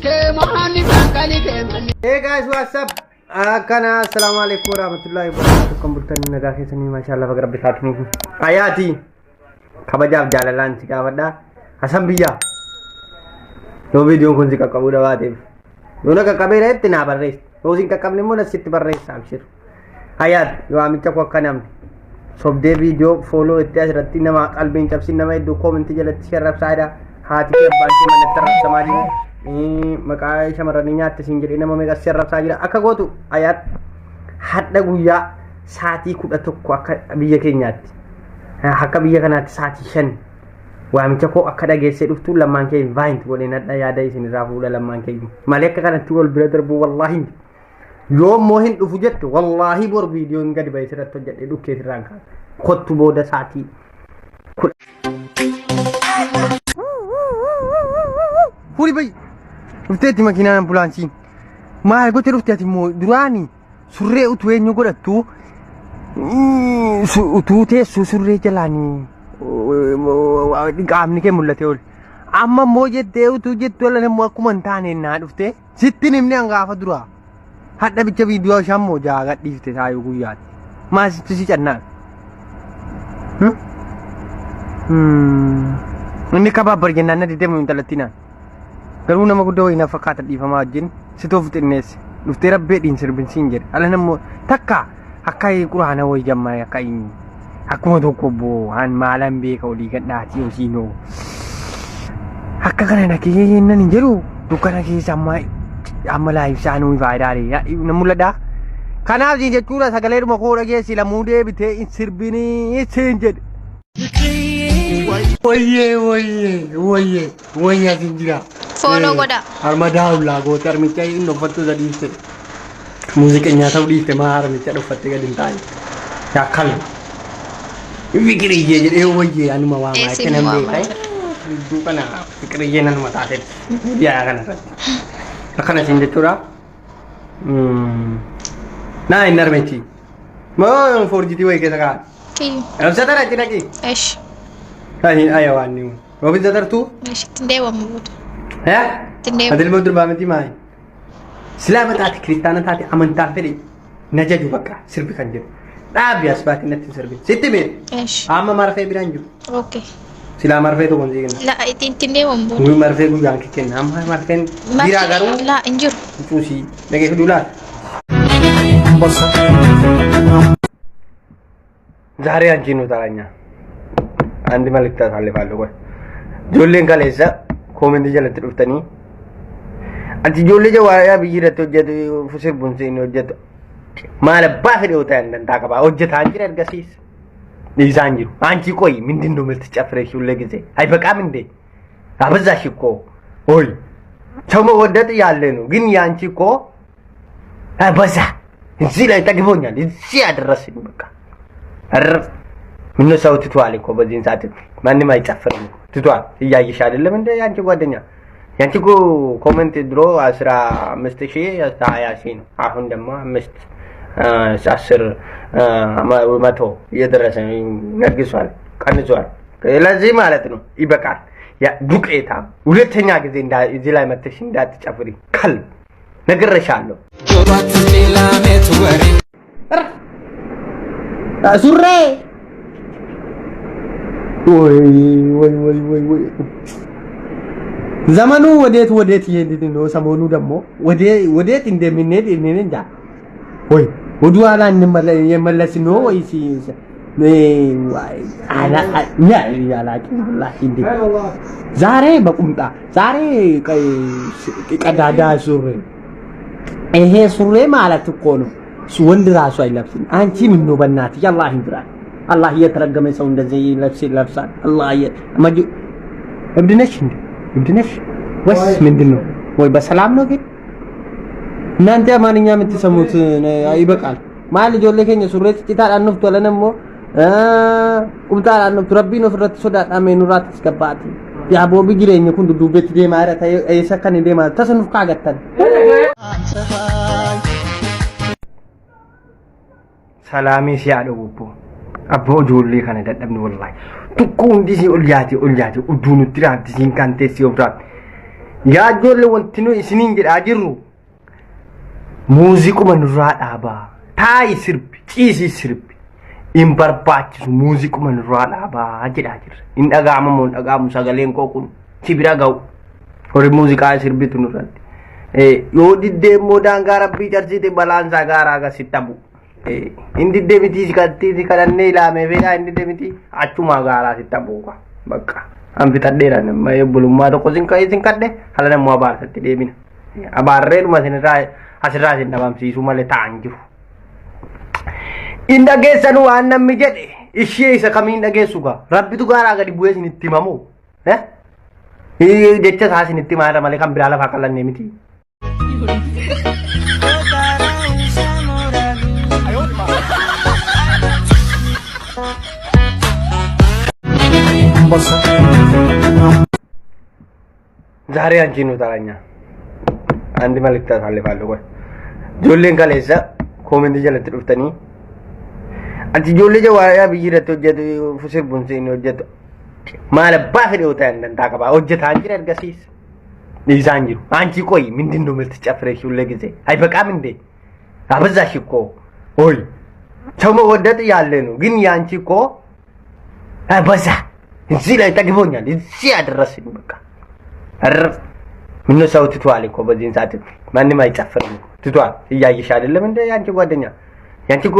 Hey guys, what's up? Kana assalamualaikum warahmatullahi wabarakatuh. Komputer nagaa keessanii maashaallah baga rabbi taatanii ayaati kabajaaf jaalalaan si gaafadha hasan biyya yoo viidiyoon kun si qaqqabuu dhawaateef yoo na qaqqabeera itti naa barreessi yoo si qaqqabne immoo nasitti barreessa abshir ayaat yoo amicha ko akka namni sobdee viidiyoo fooloo itti asirratti nama qalbiin cabsin nama hedduu koomentii jalatti sharrabsaadha haati abbaan kee manatti rabsamaa jiru maqaa shamarranii nyaatti siin jedhee nama meeqa sharrabsaa jira akka gootu ayaat hadda guyyaa saatii 11 akka biyya keenyaatti akka biyya kanaatti saatii 5 waamicha koo akka dhageessee dhuftu lammaan kee invite godheen hadda yaada isin irraa fuudha lammaan kee malee akka kanatti wal bira darbu wallahi yoo moohin dhufu jette wallahi bor viidiyoon gadi ba'ee sirratti hojjedhee dhukkee sirraan kaan kottu booda saatii Huri bay Ufteetti makiinaan ambulaansii maal gote dhufteeti immoo duraanii surree utuu eenyu godhattu utuu teessuu surree jalaanii qaamni kee mul'ate ol amma immoo jettee utuu jettu wala nammoo akkuma hin taane naa dhufte sittin himne hangaafa duraa hadha bicha viidiyoo shammoo jaa gadhiifte taayuu guyyaatti maasitti si cannaan inni kababbar jennaan na didee mu intalattinaan garuu nama guddaa wayina fakkaata dhiifamaa wajjin sitoof xinneesse dhuftee rabbee dhiin sirbinsiin jedhe ala nammoo takka akka quraana way jammaa akka akkuma tokko boo han maalan beeka olii gadhaatii hojiinoo akka kana nakee nan hin jedhu dukkana keessa amma laayibsaanuu faayidaalee na mul'adhaa kanaaf jechuudha sagaleedhuma koo dhageessi lamuu deebitee hin sirbinii siin jedhe Oye, Sinjira. Follow goda. Armadau lah, go termica ini dapat tu jadi itu. Musiknya tahu di tema armica dapat tiga dintai. Ya kali. Fikir je jadi oye anu mawang macam ni kan. Bukan apa fikir je anu mata ada. Ya kan. Akan Sinjira. Nah ini armici. Mau 4GT way kita kan. Apa sahaja lagi lagi. Ayo anu. Mobil datar tu? Tindewa mabut. Ya? Tindewa. Adil mobil banget mai. Selamat hati Kristana hati amantan tadi. Naja juga kah? Serbi kanjur. Bias banget nanti serbi. Situ ber. Ama marfe biranju. Oke. Sila marfe tu kunci kan? La tindewa mabut. Gue marfe gue yang kiken. Ama marfe bira garu. La injur. Pusi. Lagi dulu lah. Zahari anjing utaranya. Andi malik tak salih falu gue. Jolle kalesa komenti jalan terus tani. Anti jolle jawaya bijira tu jadi fusir bunsi ini jadi malah bahari utan dan tak apa. Ojat anjir ada gasis. Ni zanjir. Anci koi mintin do mesti capres jolle gitu. Hai baka minde. Apa zahir ko? Oi. Cuma wadah tu yalenu. Gini anci ko. Apa zah? Zila tak kibonya. Zia derasin baka. Minus sauti tu aliko bazin saat mana mai cafar tuan iya isya dalam anda yang cukup adanya yang cukup komentar dulu asra mesti sih saya sin ahun dema mesti sasir mato ia terasa ngerti soal kan soal lazim ada tu ibakar ya buk etam udah tanya ke zinda izilai mati sinda cafari kal negara shalo surre Woi. Zamanu wadet ye di no samonu damo wadet inde minnet ini nja. Woi, wudu ala nimala ye malasino woi si. Ne wai ala nya ala Allah indi. Zare bakumta. Zare kai kadada surre. Surre ማለት እኮ ነው ወንድ ራሱ አይለብስም አንቺ ምን ነው በእናትህ ያላህ ይንድራ Allah እየተረገመ ሰው እንደዚህ ይለብሳል Allah ማጂ እብድነሽ ወስ ምንድነው ወይ በሰላም ነው ግን እናንተ ማንኛ የምትሰሙት ይበቃል ማል ጆሌ ከኛ ሱረት ጭታል አንፍቶ ለነሞ ቁምጣል አንፍቶ ረቢ ነው ፍረት ሶዳ አሜኑራት እስከባት ያ ቦቢ ጊሬኝ ኩንዱ ዱቤት ዴ ማረታ የሰከን ዴ ማረታ ተሰንፍ ካገተን Salami siya do po. Abo jolli kana dadabni wallahi. Tukku undi si ulyati udunu tiranti sin kante si obrat. yaa ijoollee wanti nu isiniin jedhaa jirru muuziquma nurraa dhaabaa taa'i sirbi ciisii sirbi in barbaachisu muuziquma nurraa dhaabaa jedhaa jirra in dhaga'ama moo hin dhaga'amu sagaleen koo kun si bira ga'u horii muuziqaa sirbitu nurratti yoo diddee immoo daangaa rabbii carsite balaansaa gaaraa agasitti dhabu in diddee mitii si kadhannee ilaamee fedhaa in diddee mitii achumaa gaaraa sitti dhabu bakka an bitadheera nama bulummaa tokko sin kadhe hala nammoo abaarsatti deebina abaarree dhuma sinirraa asirraa sin dhabamsiisuu malee ta'an jiru in dhageessan waan namni jedhe ishee isa kamiin dhageessu gaa rabbitu gaaraa gadi bu'ee sin itti himamu jecha isaa sin itti himaa malee kan biraa lafaa qalannee miti ዛሬ አንቺ ነው ታራኛ አንድ መልእክት አሳልፋለሁ ቆይ ጆሌን ካለሳ ኮሜንት ጀለት ዱፍተኒ አንቺ ጆሌ ጀዋያ ቢይረቶ ጀት ፍስር ቡንሴ ነው ጀት ማለ ባፍሬ ወጣ እንደን ታቀባ ወጀት አንቺ ረድገሲስ ይዛንጂ አንቺ ቆይ ምንድነው መልትጨፍረሽ ሁሉ ጊዜ አይበቃም እንዴ አበዛሽ እኮ ኦይ ሰው መወደድ ያለ ነው ግን ያንቺ እኮ አበዛ እዚህ ላይ ተግቦኛል እዚህ ያደረሰኝ በቃ አረፍ ምን ሰው ትቷል እኮ በዚህን ሰዓት ማንንም አይጨፍርም ትቷል እያየሽ አይደለም እንደ ያንቺ ጓደኛ ያንቺ እኮ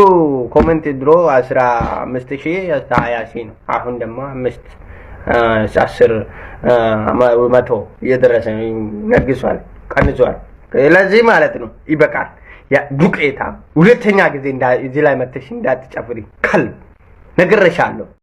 ኮሜንት ድሮ 15000 20 ነው አሁን ደግሞ 10 መቶ እየደረሰ ነግሷል ቀንሷል ለዚህ ማለት ነው ይበቃል ያ ዱቄታ ሁለተኛ ጊዜ እዚህ ላይ መተሽ እንዳትጨፍሪ ከል ነግሬሻለሁ